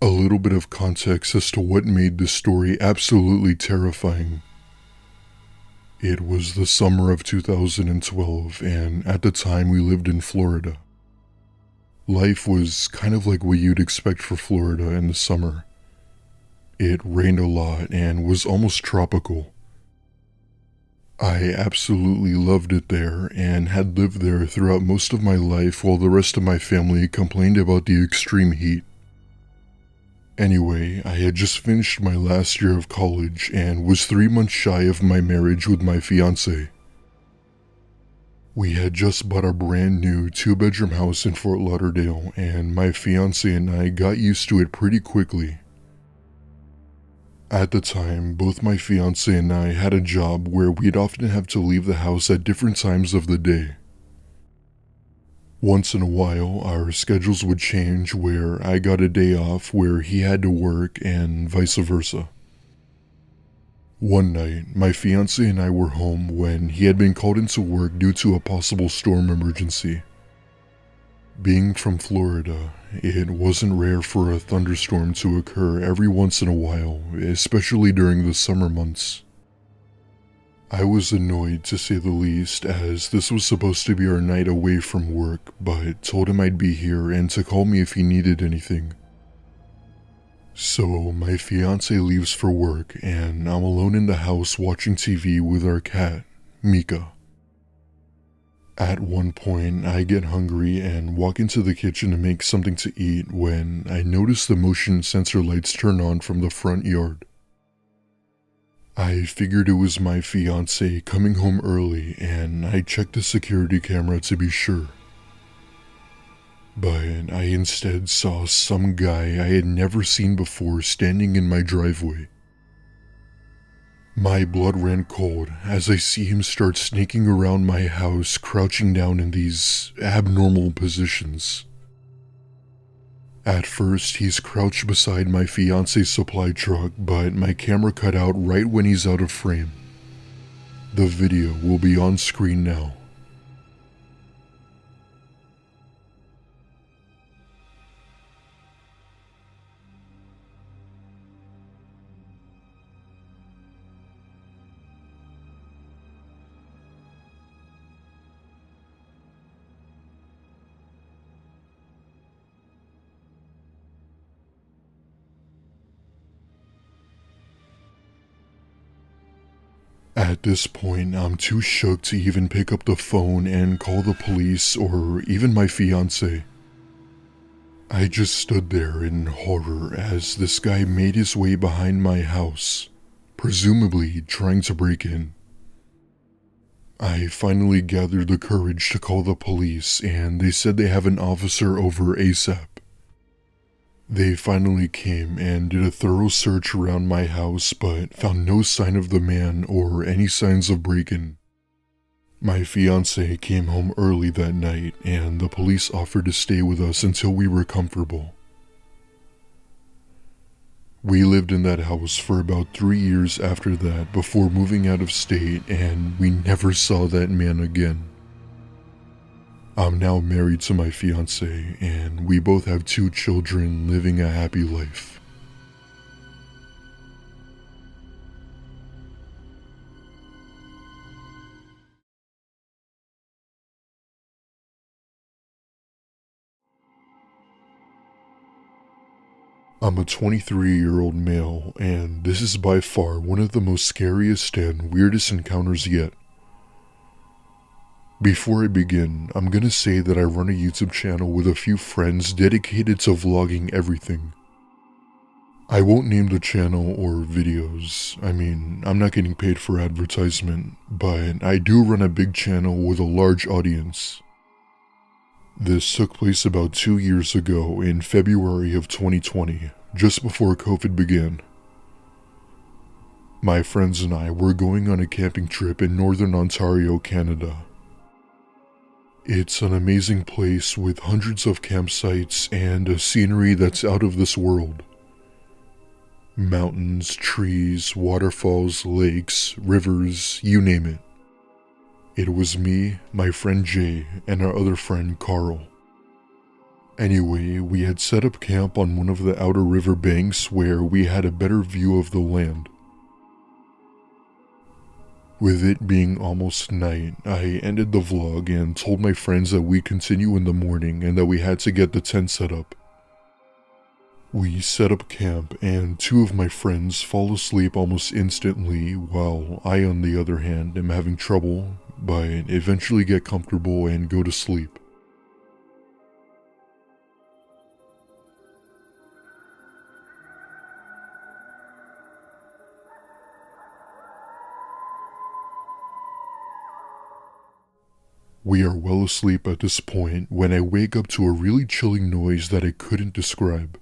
A little bit of context as to what made this story absolutely terrifying. It was the summer of 2012, and at the time we lived in Florida. Life was kind of like what you'd expect for Florida in the summer. It rained a lot and was almost tropical. I absolutely loved it there and had lived there throughout most of my life while the rest of my family complained about the extreme heat. Anyway, I had just finished my last year of college and was 3 months shy of my marriage with my fiancé. We had just bought a brand new 2-bedroom house in Fort Lauderdale, and my fiancé and I got used to it pretty quickly. At the time, both my fiancé and I had a job where we'd often have to leave the house at different times of the day. Once in a while, our schedules would change where I got a day off where he had to work and vice versa. One night, my fiancé and I were home when he had been called into work due to a possible storm emergency. Being from Florida, it wasn't rare for a thunderstorm to occur every once in a while, especially during the summer months. I was annoyed to say the least, as this was supposed to be our night away from work, but told him I'd be here and to call me if he needed anything. So my fiancé leaves for work and I'm alone in the house watching TV with our cat, Mika. At one point, I get hungry and walk into the kitchen to make something to eat when I notice the motion sensor lights turn on from the front yard. I figured it was my fiancé coming home early and I checked the security camera to be sure. But I instead saw some guy I had never seen before standing in my driveway. My blood ran cold as I see him start sneaking around my house, crouching down in these abnormal positions. At first, he's crouched beside my fiancé's supply truck, but my camera cut out right when he's out of frame. The video will be on screen now. At this point, I'm too shook to even pick up the phone and call the police or even my fiancé. I just stood there in horror as this guy made his way behind my house, presumably trying to break in. I finally gathered the courage to call the police and they said they have an officer over ASAP. They finally came and did a thorough search around my house but found no sign of the man or any signs of break-in. My fiancé came home early that night and the police offered to stay with us until we were comfortable. We lived in that house for about 3 years after that before moving out of state and we never saw that man again. I'm now married to my fiancé and we both have 2 children living a happy life. I'm a 23-year-old male and this is by far one of the most scariest and weirdest encounters yet. Before I begin, I'm gonna say that I run a YouTube channel with a few friends dedicated to vlogging everything. I won't name the channel or videos, I'm not getting paid for advertisement, but I do run a big channel with a large audience. This took place about 2 years ago in February of 2020, just before COVID began. My friends and I were going on a camping trip in northern Ontario, Canada. It's an amazing place with hundreds of campsites and a scenery that's out of this world. Mountains, trees, waterfalls, lakes, rivers, you name it. It was me, my friend Jay, and our other friend Carl. Anyway, we had set up camp on one of the outer river banks where we had a better view of the land. With it being almost night, I ended the vlog and told my friends that we'd continue in the morning and that we had to get the tent set up. We set up camp and 2 of my friends fall asleep almost instantly while I, on the other hand, am having trouble, but eventually get comfortable and go to sleep. We are well asleep at this point when I wake up to a really chilling noise that I couldn't describe.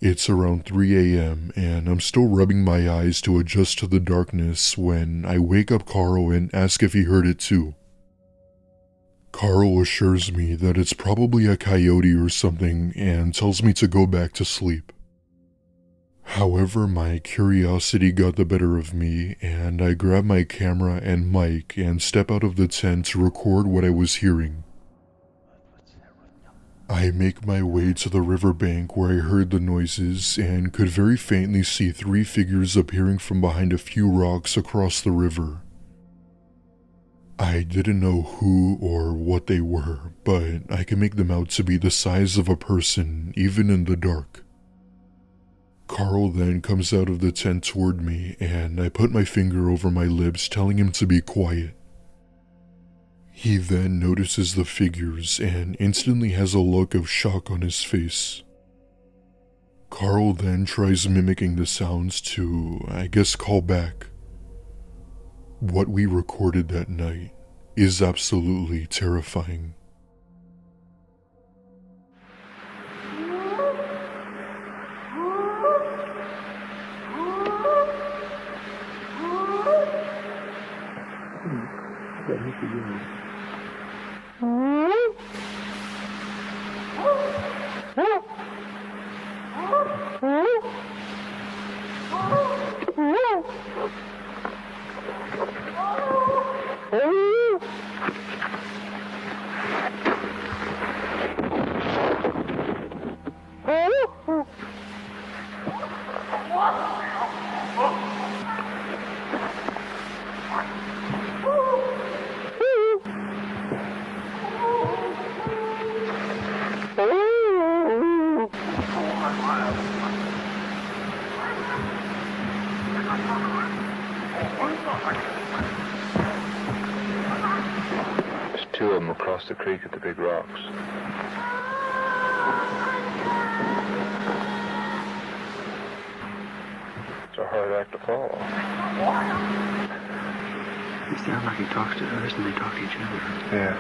It's around 3 a.m. and I'm still rubbing my eyes to adjust to the darkness when I wake up Carl and ask if he heard it too. Carl assures me that it's probably a coyote or something and tells me to go back to sleep. However, my curiosity got the better of me and I grab my camera and mic and step out of the tent to record what I was hearing. I make my way to the riverbank where I heard the noises and could very faintly see 3 figures appearing from behind a few rocks across the river. I didn't know who or what they were, but I could make them out to be the size of a person, even in the dark. Carl then comes out of the tent toward me and I put my finger over my lips telling him to be quiet. He then notices the figures and instantly has a look of shock on his face. Carl then tries mimicking the sounds to, I guess, call back. What we recorded that night is absolutely terrifying. There's 2 of them across the creek at the big rocks. It's a hard act to follow. It sounds like he talks to us and they talk to each other. Yeah.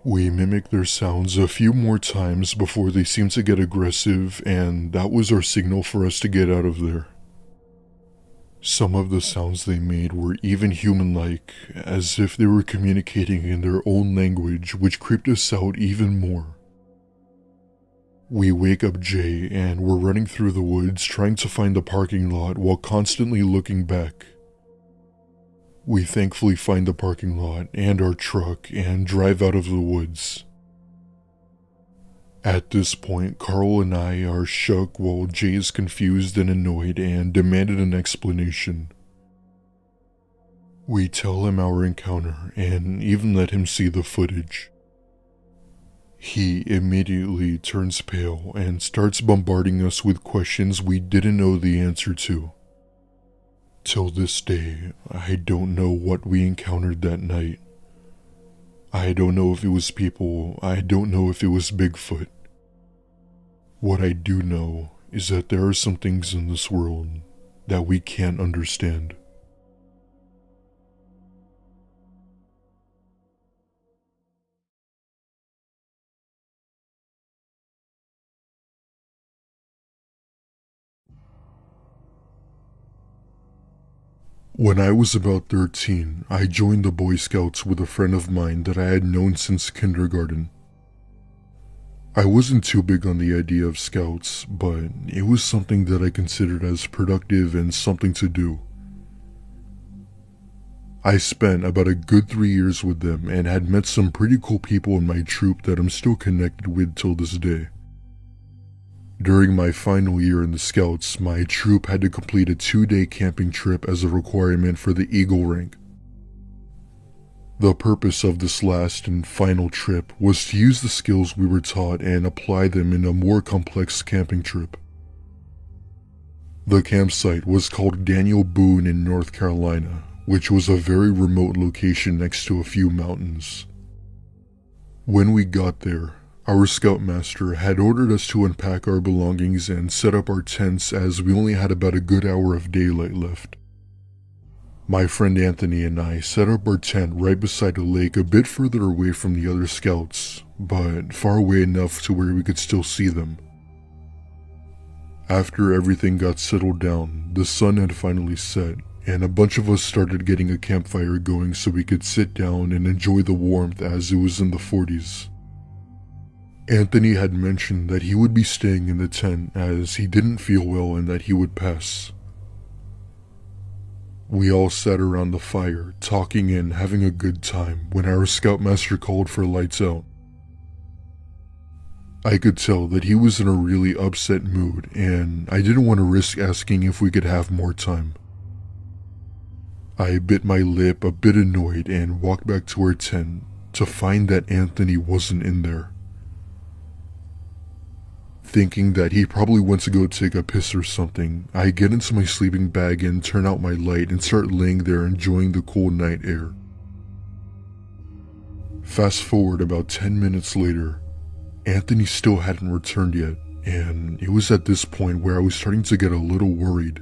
We mimicked their sounds a few more times before they seemed to get aggressive, and that was our signal for us to get out of there. Some of the sounds they made were even human-like, as if they were communicating in their own language, which creeped us out even more. We wake up Jay and we're running through the woods trying to find the parking lot while constantly looking back. We thankfully find the parking lot and our truck and drive out of the woods. At this point, Carl and I are shook while Jay is confused and annoyed and demanded an explanation. We tell him our encounter and even let him see the footage. He immediately turns pale and starts bombarding us with questions we didn't know the answer to. Till this day, I don't know what we encountered that night. I don't know if it was people, I don't know if it was Bigfoot. What I do know is that there are some things in this world that we can't understand. When I was about 13, I joined the Boy Scouts with a friend of mine that I had known since kindergarten. I wasn't too big on the idea of scouts, but it was something that I considered as productive and something to do. I spent about a good 3 years with them and had met some pretty cool people in my troop that I'm still connected with till this day. During my final year in the Scouts, my troop had to complete a 2-day camping trip as a requirement for the Eagle rank. The purpose of this last and final trip was to use the skills we were taught and apply them in a more complex camping trip. The campsite was called Daniel Boone in North Carolina, which was a very remote location next to a few mountains. When we got there, our scoutmaster had ordered us to unpack our belongings and set up our tents as we only had about a good hour of daylight left. My friend Anthony and I set up our tent right beside a lake a bit further away from the other scouts, but far away enough to where we could still see them. After everything got settled down, the sun had finally set, and a bunch of us started getting a campfire going so we could sit down and enjoy the warmth as it was in the 40s. Anthony had mentioned that he would be staying in the tent as he didn't feel well and that he would pass. We all sat around the fire, talking and having a good time when our scoutmaster called for lights out. I could tell that he was in a really upset mood and I didn't want to risk asking if we could have more time. I bit my lip a bit annoyed and walked back to our tent to find that Anthony wasn't in there. Thinking that he probably went to go take a piss or something, I get into my sleeping bag and turn out my light and start laying there enjoying the cool night air. Fast forward about 10 minutes later, Anthony still hadn't returned yet, and it was at this point where I was starting to get a little worried.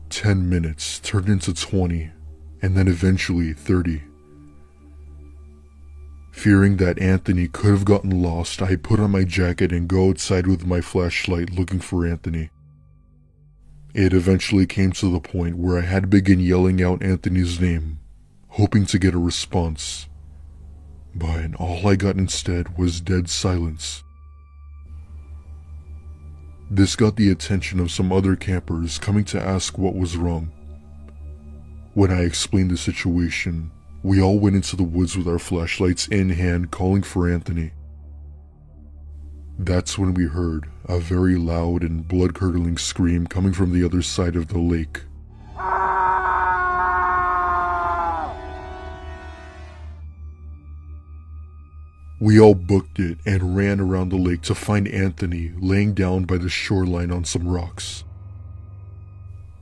10 minutes turned into 20, and then eventually 30. Fearing that Anthony could have gotten lost, I put on my jacket and go outside with my flashlight looking for Anthony. It eventually came to the point where I had to begin yelling out Anthony's name, hoping to get a response. But all I got instead was dead silence. This got the attention of some other campers coming to ask what was wrong. When I explained the situation, we all went into the woods with our flashlights in hand calling for Anthony. That's when we heard a very loud and blood-curdling scream coming from the other side of the lake. We all booked it and ran around the lake to find Anthony laying down by the shoreline on some rocks.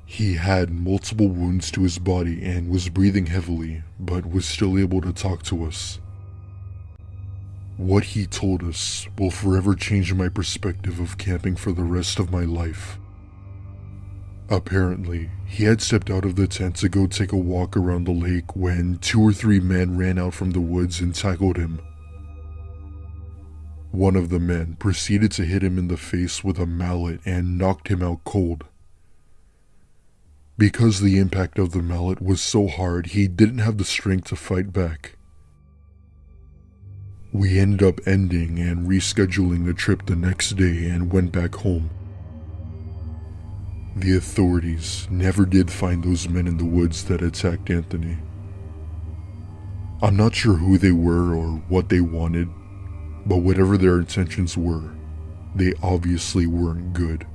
He had multiple wounds to his body and was breathing heavily, but was still able to talk to us. What he told us will forever change my perspective of camping for the rest of my life. Apparently, he had stepped out of the tent to go take a walk around the lake when 2 or 3 men ran out from the woods and tackled him. One of the men proceeded to hit him in the face with a mallet and knocked him out cold. Because the impact of the mallet was so hard, he didn't have the strength to fight back. We ended up ending and rescheduling the trip the next day and went back home. The authorities never did find those men in the woods that attacked Anthony. I'm not sure who they were or what they wanted, but whatever their intentions were, they obviously weren't good.